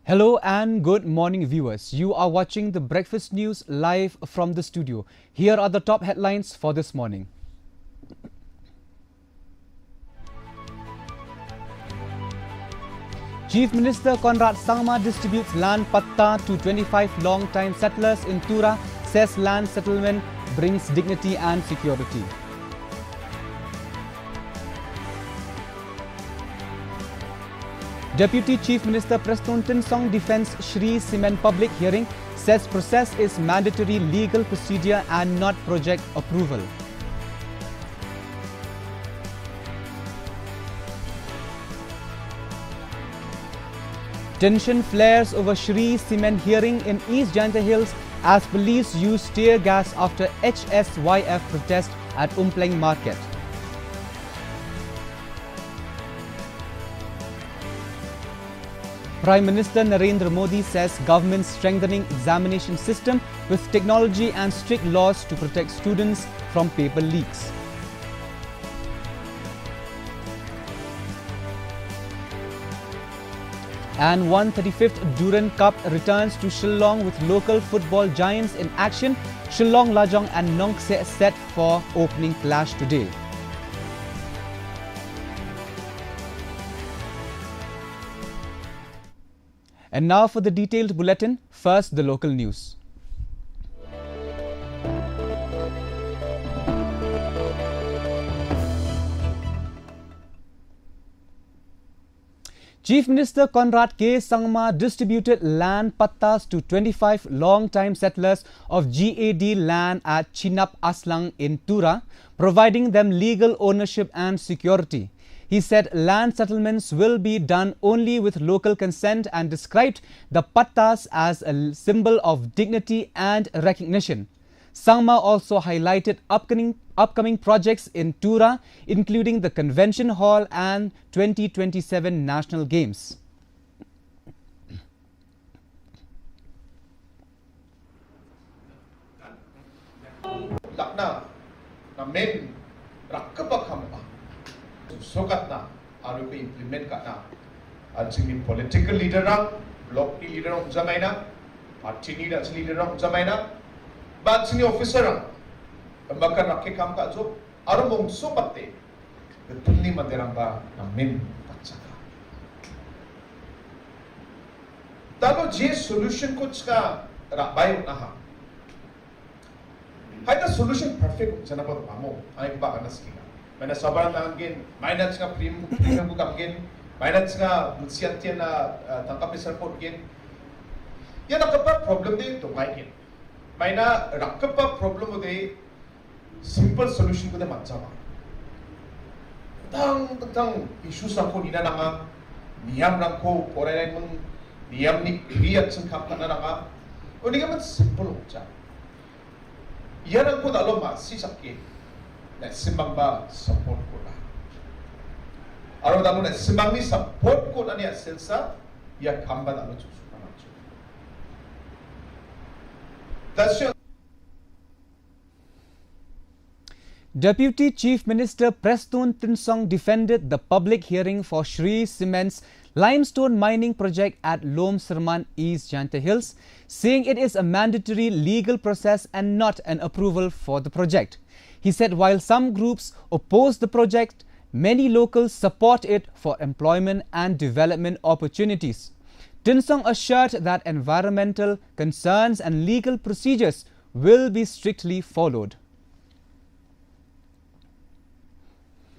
Hello and good morning, viewers. You are watching the Breakfast News live from the studio. Here are the top headlines for this morning. Chief Minister Conrad Sangma distributes land patta to 25 long-time settlers in Tura, says land settlement brings dignity and security. Deputy Chief Minister Preston Tinsong defends Shri Cement public hearing, says process is mandatory legal procedure and not project approval. Tension flares over Shri Cement hearing in East Janta Hills as police use tear gas after HSYF protest at Umpleng Market. Prime Minister Narendra Modi says government strengthening examination system with technology and strict laws to protect students from paper leaks. And 135th Durand Cup returns to Shillong with local football giants in action. Shillong, Lajong and Nongse set for opening clash today. And now for the detailed bulletin. First, the local news. Chief Minister Conrad K. Sangma distributed land pattas to 25 long-time settlers of GAD land at Chinap Aslang in Tura, providing them legal ownership and security. He said land settlements will be done only with local consent and described the pattas as a symbol of dignity and recognition. Sangma also highlighted upcoming projects in Tura, including the Convention Hall and 2027 National Games. Sokat na aru ko implement ka na at sini political leader na block ni leader ng zamay na party ni dat leader ng zamay na bat sini officer na baka nakikam ka jo aru mong sopat te betul ni maderang ba namin patsaka talo je solution ko ska rabayo na ha hayda solution perfect jana ba amo ay ba kana skina Mana sabar langin, mainat nga premium ko kamgin, mainat nga musyatya na tangkap ni support gin. Yan nakapa problem din to main. Maina rakapa problem mo de simple solution ko de matsawa. Tang issues ako nina nga niyam lang ko poray mong niyam ni kriyat sang kapta na nga. O di ka man simple ucha. Yan ang ko dalo masisakit. Na simbang ba support ko na. Araw damo na simbang ni support ko na niya selsa ya kamba dalo chusuka na chu. That's your Deputy Chief Minister Preston Tinsong defended the public hearing for Shri Cement's limestone mining project at Lom Serman East Janta Hills, saying it is a mandatory legal process and not an approval for the project. He said while some groups oppose the project, many locals support it for employment and development opportunities. Tinsong assured that environmental concerns and legal procedures will be strictly followed.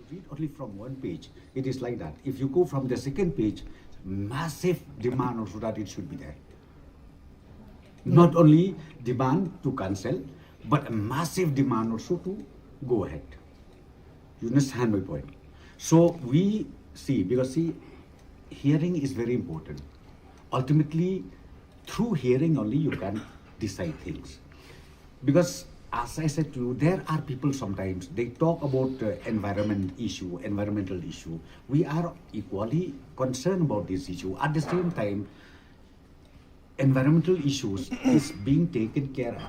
Read only from one page, it is like that. If you go from the second page, massive demand also that it should be there. Not only demand to cancel, but a massive demand also to go ahead. You understand my point? So we see, because see, hearing is very important. Ultimately, through hearing only you can decide things. Because as I said to you, there are people sometimes, they talk about environmental issue. We are equally concerned about this issue. At the same time, environmental issues is being taken care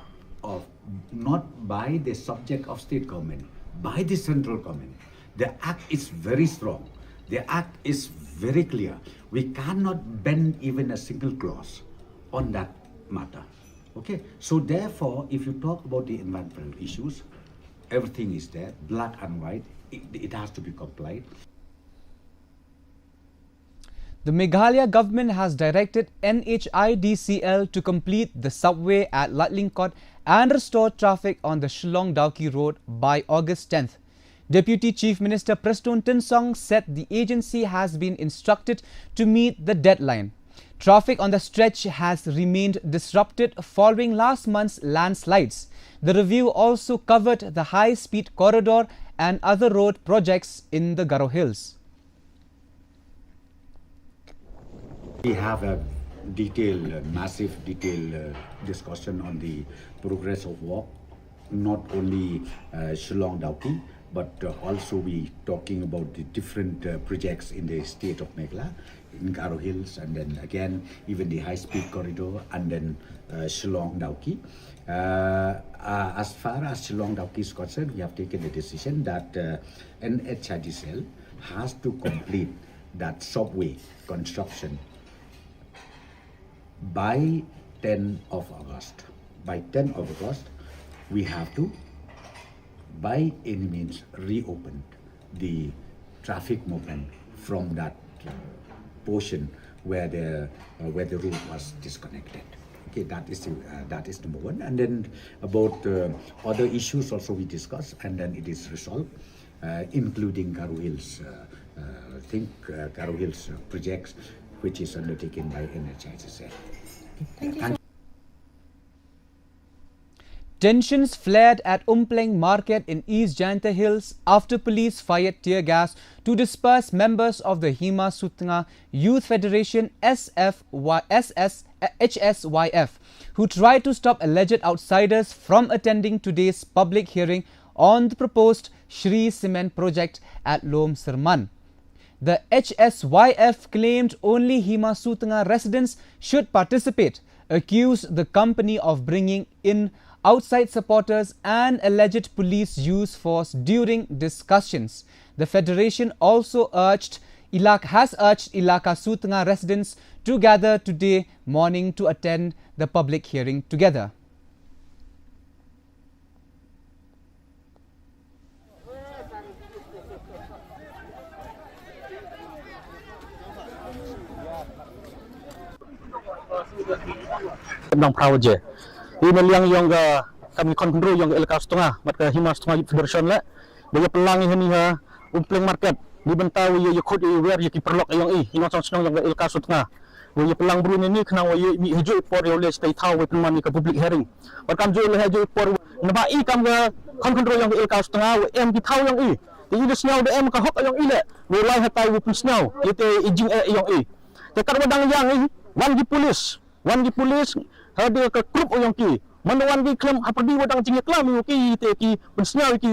of not by the subject of state government, by the central government. The act is very strong. The act is very clear. We cannot bend even a single clause on that matter. Okay, so therefore, if you talk about the environmental issues, everything is there, black and white. It has to be complied. The Meghalaya government has directed NHIDCL to complete the subway at Latlingkot and restore traffic on the Shillong-Dawki road by August 10th. Deputy Chief Minister Prestone Tinsong said the agency has been instructed to meet the deadline. Traffic on the stretch has remained disrupted following last month's landslides. The review also covered the high-speed corridor and other road projects in the Garo Hills. We have a massive detailed discussion on the progress of work, not only Shillong-Dawki, but also we talking about the different projects in the state of Meghalaya, in Garo Hills, and then again even the high-speed corridor, and then Shillong-Dawki. As far as Shillong-Dawki is concerned, we have taken the decision that NHIDCL has to complete that subway construction by 10 of August. By 10 of August, we have to, by any means, reopen the traffic movement from that portion where the route was disconnected. Okay, that is number one. And then about other issues also we discussed, and then it is resolved, including Garo Hills. I think Garo Hills projects, which is undertaken by NHIDCL. Thank you. Tensions flared at Umpleng Market in East Jayanta Hills after police fired tear gas to disperse members of the Hima Sutnga Youth Federation HSYF, who tried to stop alleged outsiders from attending today's public hearing on the proposed Shri Cement project at Lom Sirman. The HSYF claimed only Hima Sutnga residents should participate, accused the company of bringing in outside supporters and alleged police use force during discussions. The federation also has urged Ilaka Sutnga residents to gather today morning to attend the public hearing together. Tentang perahu je. Ini yang kami kontrol yang LK setengah, maka Hima setengah federation lah. Dia pelang ini Umpleng Market di bentau ye kod where ye perlok yang Hima setengah yang LK setengah. Ye pelang brun ini kena ye mi hujui por oleh stay tahu peman ke public hearing. Bahkan jo oleh hujui por nabai kam ke kontrol yang LK setengah em di tahu yang Di ini snow de em ka hok yang le. Mulai hatai wi snow yete ijing yang Tekar wadang yang wan di polis ada ke grup yang ki manawan di klaim apa di wadang jingit klaim ki ki pensnyau ki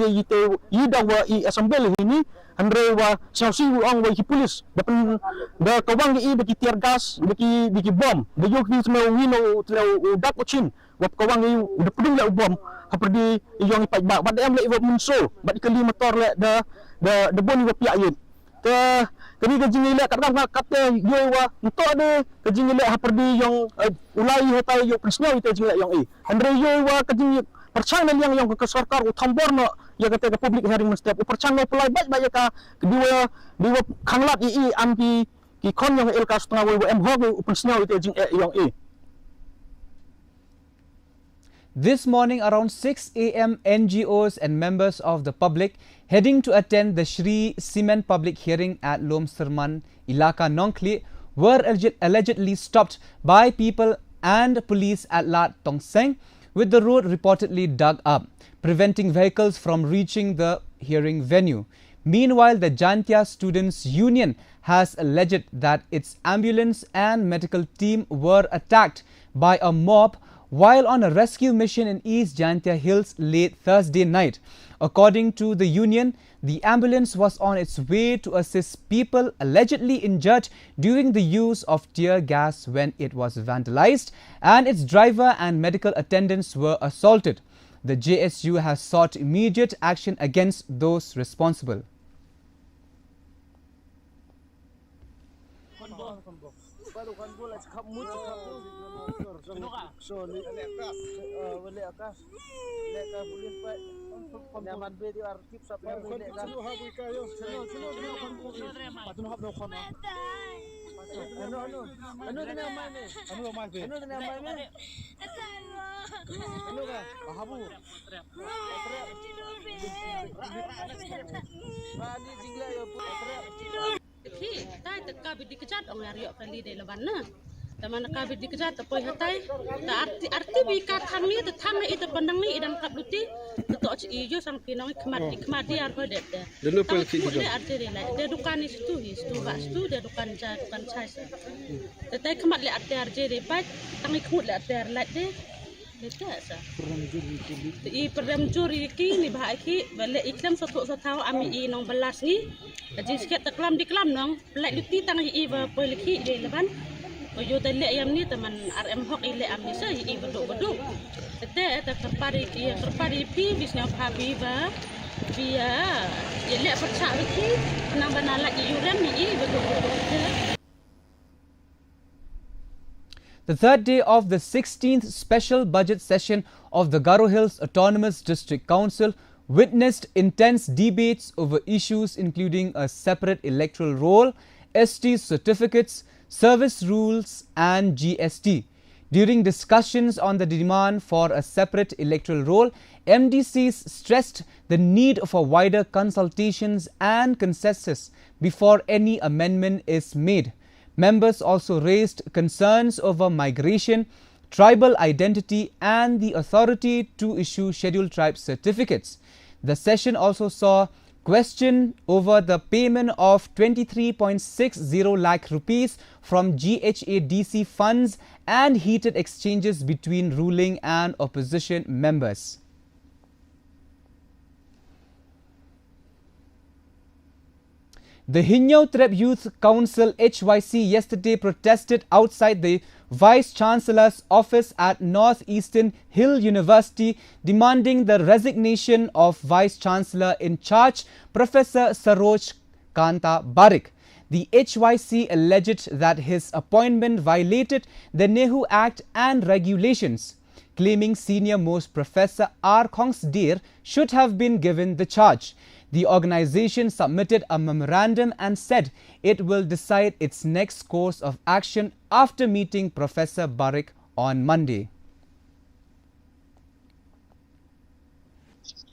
ida wa assembly ini andre wa sausi ang wa ki polis dapat da kawang i bagi tiar gas bagi bom da yok ni semua wino tlau dak ochin wa kawang i da pedung la bom apa di yang pai ba bad am le wa munso bad kali motor le da boni wa piayit kami kejingile kata yowa untuk ada kejingile haperdi yang ulai hatai yo prisno itu jingile yang andre yowa kejing percaya yang ke sarkar utambor no ya kata ke public hearing setiap percaya pelai baik ka kedua khanglat anti ki kon yang LK setengah WM ho prisno itu jing yang This morning around 6 a.m. NGOs and members of the public heading to attend the Shri Cement public hearing at Lom Sirman, Ilaka Nongkli were allegedly stopped by people and police at Lat Tong Seng, with the road reportedly dug up, preventing vehicles from reaching the hearing venue. Meanwhile, the Jantia Students' Union has alleged that its ambulance and medical team were attacked by a mob while on a rescue mission in East Jayanta Hills late Thursday night. According to the union, the ambulance was on its way to assist people allegedly injured during the use of tear gas when it was vandalized, and its driver and medical attendants were assaulted. The JSU has sought immediate action against those responsible. kabit dikecat orang Aryo kali de labanna taman kabit dikecat tapoi hatai ta arti bi ka thangni ta thangni itu pandangni idan kapluti to ijo sang pinang kemati ar ko de Dulu pel ki de arti de lai de dukan itu bas tu de dukan chai tatai kemat le arti arje de pat tangi khut le arti ar lai de sa i perdam juri ki ni bahai ki bale iklam satu tahu ami i nong belas ni jadi sikit taklam diklam nong lai luti tangi i ba poliki de leban oyo dale ayam ni teman RM hok ile am ni sa i beduk tete ta terpari pi bisnya habi ba via ye le percak ki nang banala i yuram ni i beduk. The third day of the 16th special budget session of the Garo Hills Autonomous District Council witnessed intense debates over issues including a separate electoral roll, ST certificates, service rules and GST. During discussions on the demand for a separate electoral roll, MDCs stressed the need for wider consultations and consensus before any amendment is made. Members also raised concerns over migration, tribal identity and the authority to issue scheduled tribe certificates. The session also saw question over the payment of 23.60 lakh rupees from GHADC funds and heated exchanges between ruling and opposition members. The Hinyao Treb Youth Council HYC yesterday protested outside the Vice-Chancellor's office at Northeastern Hill University, demanding the resignation of Vice-Chancellor in charge, Professor Saroj Kanta Barik. The HYC alleged that his appointment violated the NEHU Act and regulations, claiming senior-most Professor R. Kongsdir should have been given the charge. The organization submitted a memorandum and said it will decide its next course of action after meeting Professor Barik on Monday.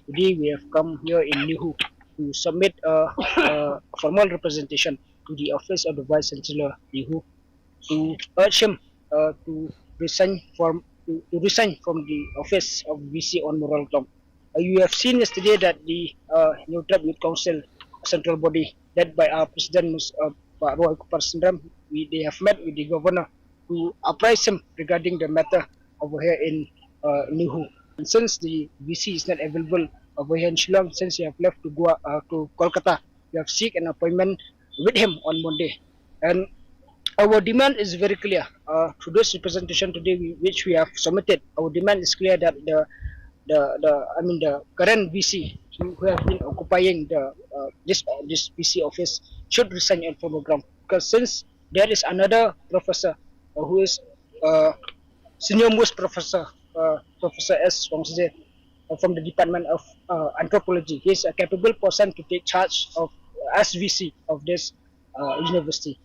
Today we have come here in Nihu to submit a formal representation to the office of the Vice Chancellor Nihu to urge him to resign from the office of VC on moral ground. You have seen yesterday that the New Trab Youth Council central body led by our President Pak Roy Kupar Sendram, they have met with the governor to apprise him regarding the matter over here in Nihu. And since the VC is not available over here in Shillong, since he have left to go to Kolkata, we have seek an appointment with him on Monday. And our demand is very clear. Through this representation today, which we have submitted, our demand is clear that the current VC who have been occupying this VC office should resign from the ground, because since there is another professor who is senior most professor, Professor S. Wongse from the Department of Anthropology. He is a capable person to take charge of as VC of this university.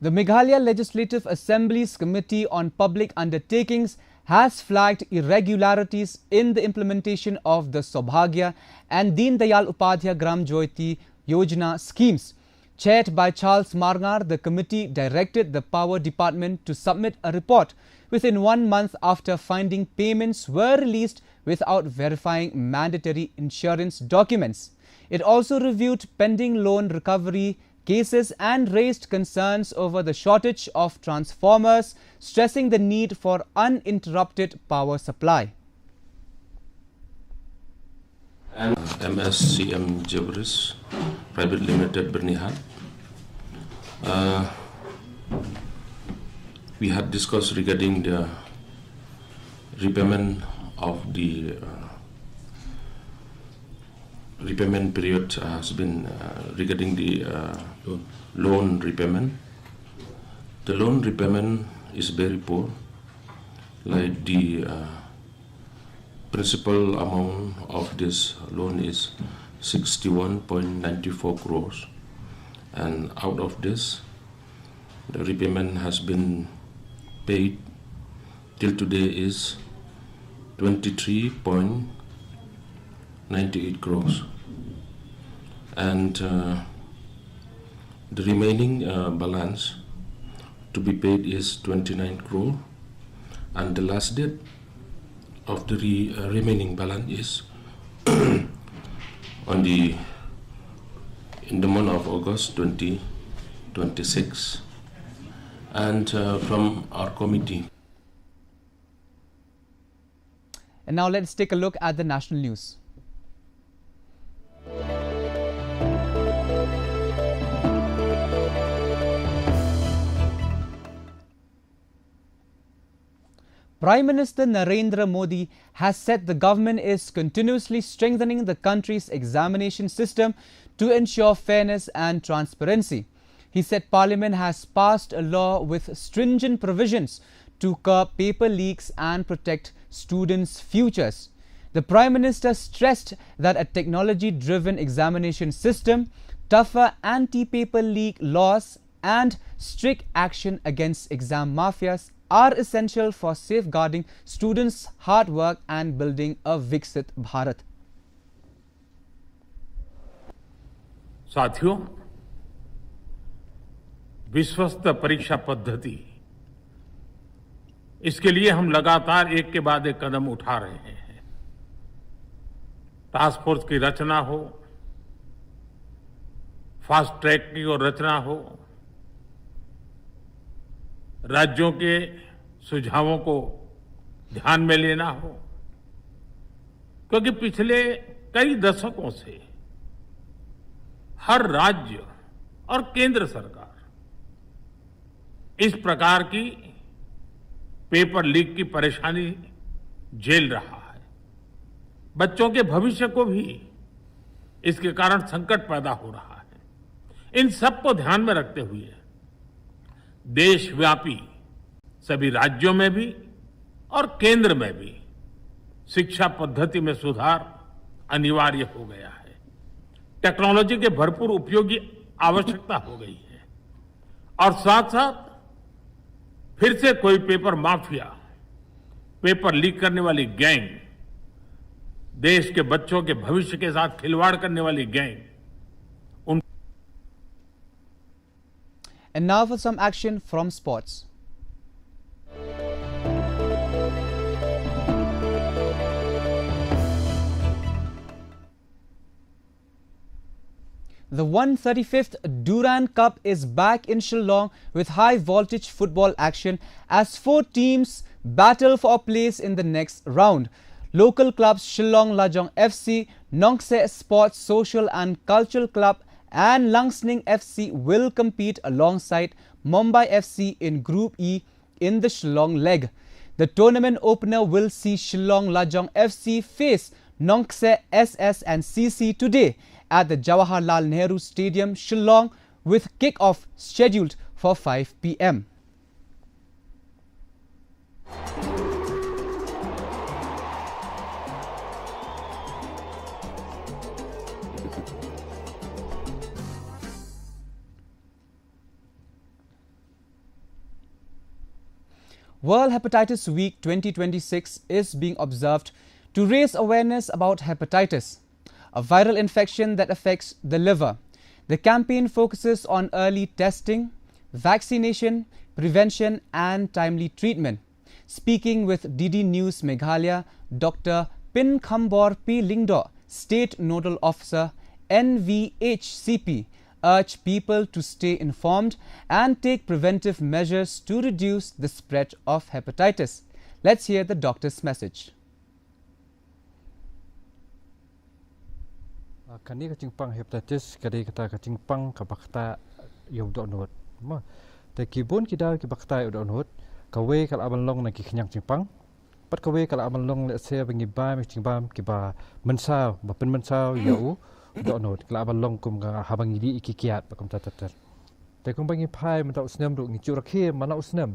The Meghalaya Legislative Assembly's Committee on Public Undertakings has flagged irregularities in the implementation of the Saubhagya and Deen Dayal Upadhyaya Gram Jyoti Yojana schemes. Chaired by Charles Marngar, the committee directed the Power Department to submit a report within 1 month after finding payments were released without verifying mandatory insurance documents. It also reviewed pending loan recovery cases and raised concerns over the shortage of transformers, stressing the need for uninterrupted power supply. And MSCM Jebris Private Limited Bernihan. We had discussed regarding the repayment of the repayment period has been regarding the loan repayment the loan repayment is very poor. Like the principal amount of this loan is 61.94 crores, and out of this, the repayment has been paid till today is 23.98 crores, and the remaining balance to be paid is 29 crore, and the last date of the remaining balance is in the month of August 2026, and from our committee. And now let's take a look at the national news. Prime Minister Narendra Modi has said the government is continuously strengthening the country's examination system to ensure fairness and transparency. He said Parliament has passed a law with stringent provisions to curb paper leaks and protect students' futures. The Prime Minister stressed that a technology-driven examination system, tougher anti-paper leak laws and strict action against exam mafias are essential for safeguarding students' hard work and building a Viksit Bharat. साथियों, विश्वस्त परीक्षा पद्धति, इसके लिए हम लगातार एक के बाद एक कदम उठा रहे हैं। टास्क फोर्स की रचना हो, फास्ट ट्रैक की और रचना हो, राज्यों के सुझावों को ध्यान में लेना हो, क्योंकि पिछले कई दशकों से हर राज्य और केंद्र सरकार इस प्रकार की पेपर लीक की परेशानी झेल रहा है। बच्चों के भविष्य को भी इसके कारण संकट पैदा हो रहा है। इन सब को ध्यान में रखते हुए देशव्यापी सभी राज्यों में भी और केंद्र में भी शिक्षा पद्धति में सुधार अनिवार्य हो गया है। टेक्नोलॉजी के भरपूर उपयोग की आवश्यकता हो गई है और साथ साथ फिर से कोई पेपर माफिया, पेपर लीक करने वाली गैंग, देश के बच्चों के भविष्य के साथ खिलवाड़ करने वाली gang. And now for some action from sports. The 135th Durand Cup is back in Shillong with high voltage football action as 4 teams battle for a place in the next round. Local clubs Shillong Lajong FC, Nongse Sports Social and Cultural Club and Langsning FC will compete alongside Mumbai FC in Group E in the Shillong leg. The tournament opener will see Shillong Lajong FC face Nongse SS and CC today at the Jawaharlal Nehru Stadium, Shillong, with kickoff scheduled for 5 p.m. World Hepatitis Week 2026 is being observed to raise awareness about hepatitis, a viral infection that affects the liver. The campaign focuses on early testing, vaccination, prevention and timely treatment. Speaking with DD News Meghalaya, Dr. Pin Khambor P. Lingdo, State Nodal Officer, NVHCP, urged people to stay informed and take preventive measures to reduce the spread of hepatitis. Let's hear the doctor's message. Kani kacingpang hepatitis kadi kata kacingpang kabakta yaudo nut ma te kibun kida kibakta yaudo nut kawe kal abalong na kiknyang cingpang pat kawe kal abalong le se bengiba mi cingbam kiba mensa ba pen mensa yau do nut kal abalong kum ga habangidi ikikiat bakum tatar แต่คงบางทีพายมันต้องสนมดูนี่จุระเข้มันเอาสนม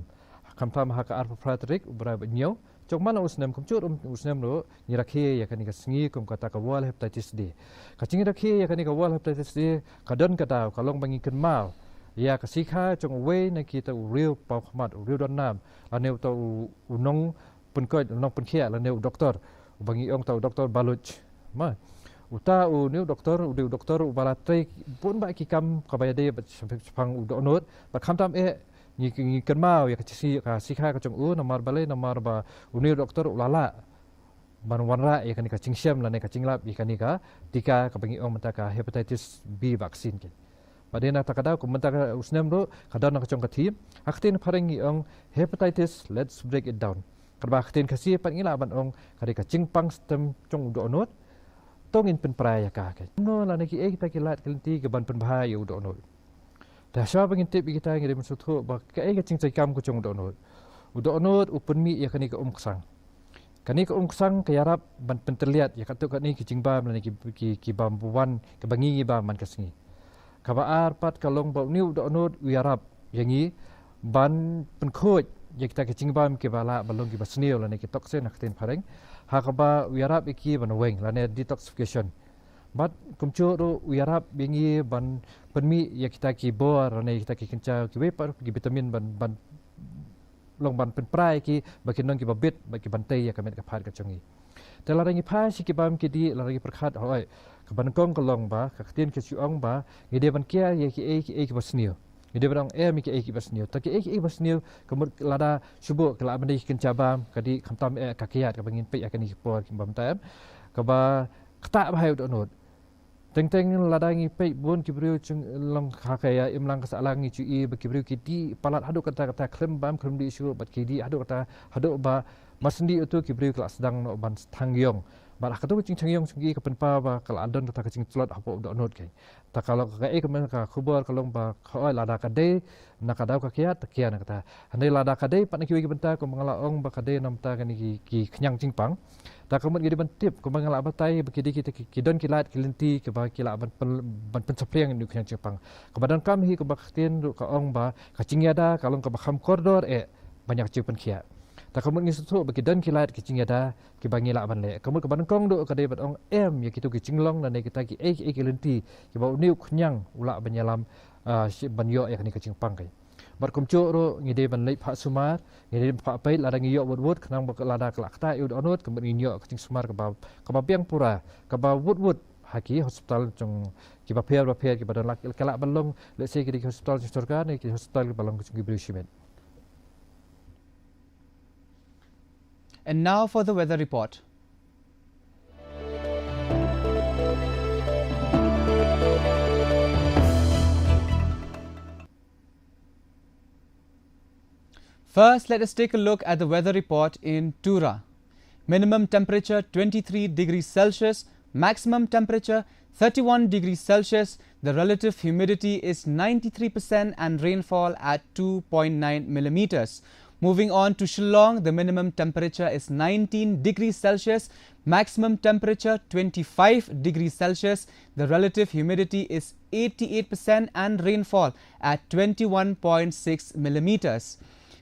คำทำหากอาร์พพระตริกอุบราบเนียวจงมันเอาสนมคำจุอุสนมดูนี่ระเข้ยากันนี่ก็สงีคำกตากวอลเฮปไตติสดีกจิงระเข้ยากันนี่ก็วอลเฮปไตติสดีกระดนกระดาวกระลงบางทีขึ้นมาอยากสิค้าจงเว้ในกีตาเรียวเป่าขมัดเรียวดอนน้ำอันนี้ตัวอุนงเป็นก้อยน้องเป็นเขี้ยแล้วเนี่ยด็อกเตอร์บางทีองตัวด็อกเตอร์บาลุชมาอุตาอุนิวด็อกเตอร์อุดิวด็อกเตอร์อุบาลาตรีปุ่นบางกิกรรมขบายเดียบฟังอุดอนดบัดคำทำนี่กันมาอยากสิค้าก็จงนำมาบาเล่นำมาบาอุนิวด็อกเตอร์อุลาละบันวันระอยากนี่ก็จิงเชื่อมแล้วเนี่ยก็จิงลับอยากนี่ก็ติกากับบางทีองมันตากา Hepatitis B วัคซีนกันpada nak takada ko mentaka usnem ro kada nak chong kathim aktin pharengi ong hepatitis let's break it down kadba aktin khasi pan ila ban ong kadi ka chingpang stem chong do onot tongin pen praya ka ke no la neki e kita kilat kelinti ke ban pen bahaya u do onot da sha bangin tip kita ngi dem sutho ba ka e ka chingchai kam ko chong do onot upen mi ya kani ka ksang kani ka ksang ka yarap ban pen terlihat ya katu kani ki chingbam la neki ki bam buwan ke bangi ba man kasngi kabar pat kalong bau niu do onot uyarap yang ini ban penkhoj yang kita kecingban ke bala balong ke basnil la ne ke toksen akten phareng hakaba uyarap iki ban weng la ne detoxification bat kumcho ro uyarap bengi ban penmi yang kita ki bor ne kita ki kenca ki wepar ki vitamin ban long ban penprai ki bakin nong ki babit bagi bantai ya kamet ka phat ka chongiแต่ละอย่างพาสิกิบามกิดีละอย่างประคัดหอยกับบันกงกลองบ่ากับเตียนกับชิวองบ่ายีเดบันเกียยีเอกิบัสเนียวยีเดบันมีกิบัสเนียวแต่กิบัสเนียวกับมุดลาดาชุบุกลาบันดีกินจาบามกะดีคำตามกักยาดกับบังอินไปอากันอีกปอดกินบามแต้มกับบ่าขตะบ่ให้อุดหนุนteng lada ngi pe bon kibriu chung long khakaya imlang ka salang ngi chui ba kibriu kiti palat hadu kata klem bam klem di isu bat kidi hadu kata hadu ba masndi itu kibriu kelas sedang no ban thangyong ba katu ching thangyong sungi ka penpa ba kala adon kata ching tlot apo do not kai ta kalau ka e kemen ka khubor kalong ba khoi lada ka de nakadaw ka kiat kian kata handai lada ka de pat ngi benta ko mangala ong ba ka de nam ta kan ki khnyang chingpang ta kemudian gidi bentip ko mangala batai bekidi kita kidon kilat kilinti ke ba kila ban pencapriang ni khnyang chingpang ke badan kam hi ko baktin ka ong ba ka chingyada kalong ka bakham koridor banyak ciupan kia ta kemudian ngi bagi dan kilat ki chingyada ki bangi la ban le kemudian ke badan kong do ka de bat ong ya kitu ki cinglong dan kita ki kilinti ki ba uniu khnyang ula banyalam banyo ya ni ka chingpang kai bar kumcu ro ngide ban lei pha sumar ngide pha pai la ngi yo wut khnang ba la da klak ta ud onot kemudian yo ka ching sumar ka ba piang pura ka ba wut haki hospital jong ki ba pher ki badan lak kala balong le se ki hospital sorkar ni ki hospital balong ki brishment. And now for the weather report. First, let us take a look at the weather report in Tura. Minimum temperature 23 degrees Celsius, maximum temperature 31 degrees Celsius. The relative humidity is 93% and rainfall at 2.9 millimeters. Moving on to Shillong, the minimum temperature is 19 degrees Celsius, maximum temperature 25 degrees Celsius. The relative humidity is 88% and rainfall at 21.6 millimeters.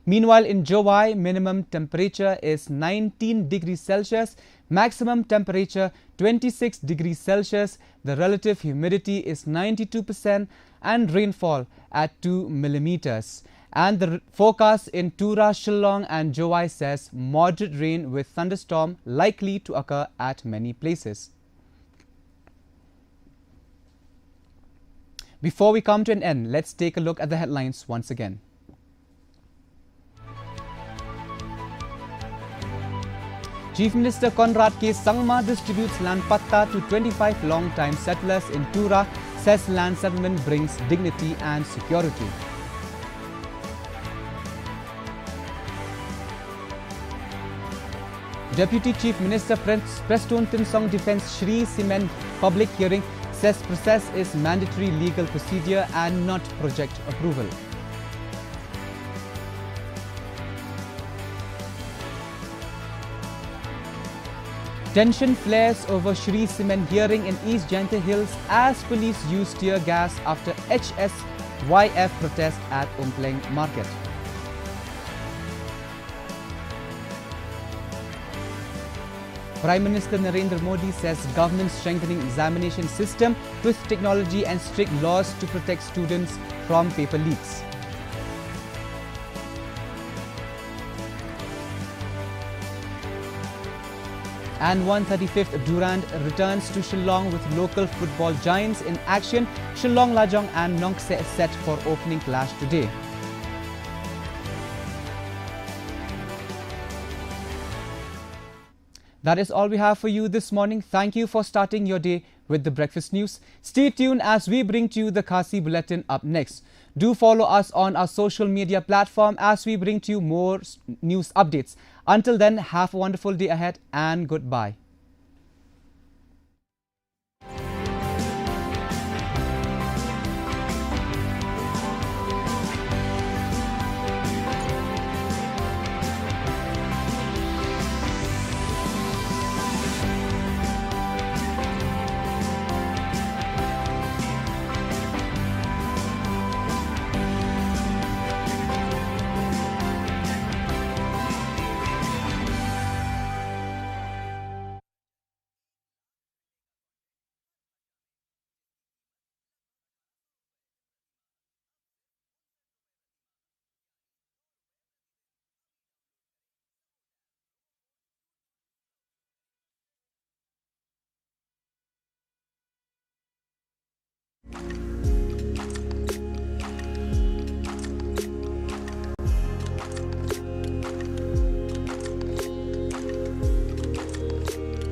Meanwhile, in Jowai, minimum temperature is 19 degrees Celsius, maximum temperature 26 degrees Celsius. The relative humidity is 92% and rainfall at 2 millimeters. And the forecast in Tura, Shillong and Jowai says moderate rain with thunderstorm likely to occur at many places. Before we come to an end, let's take a look at the headlines once again. Chief Minister Conrad K. Sangma distributes land patta to 25 long-time settlers in Tura, says land settlement brings dignity and security. Deputy Chief Minister Preston Tinsong defends Sri Cement public hearing, says process is mandatory legal procedure and not project approval. Tension flares over Sri Cement hearing in East Janta Hills as police use tear gas after HS YF protest at Umpleng Market. Prime Minister Narendra Modi says government strengthening examination system with technology and strict laws to protect students from paper leaks. And 135th Durand returns to Shillong with local football giants in action. Shillong Lajong and Nongse set for opening clash today. That is all we have for you this morning. Thank you for starting your day with the breakfast news. Stay tuned as we bring to you the Khasi Bulletin up next. Do follow us on our social media platform as we bring to you more news updates. Until then, have a wonderful day ahead and goodbye.